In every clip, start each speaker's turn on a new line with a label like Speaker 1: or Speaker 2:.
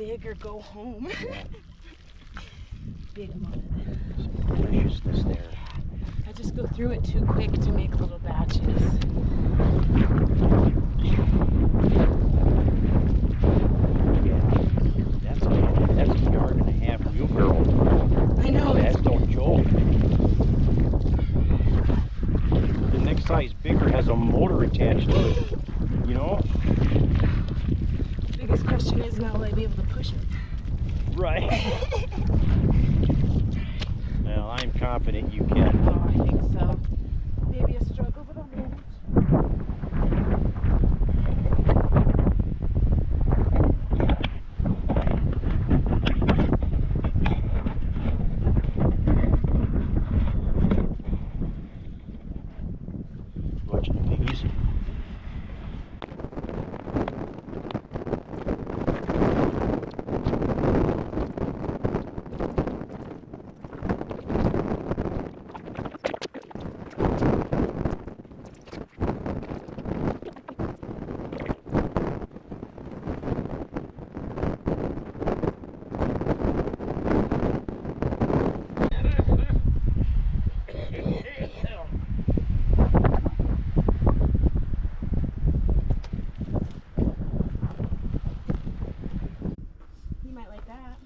Speaker 1: big or go home.
Speaker 2: Yeah.
Speaker 1: Big mud.
Speaker 2: Some deliciousness there.
Speaker 1: I just go through it too quick to make little batches.
Speaker 2: Yeah, that's a yard and a half wheelbarrow.
Speaker 1: I know.
Speaker 2: That's no joke. The next size bigger has a motor attached to it. You know?
Speaker 1: Biggest question is, now will I be able to push it?
Speaker 2: Right. Well, I'm confident you can.
Speaker 1: Oh, I think so. Maybe a struggle, but I'll manage.
Speaker 2: Watching the piggies.
Speaker 1: You might like that.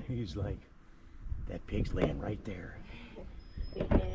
Speaker 2: He's like, that pig's laying right there.
Speaker 1: It is.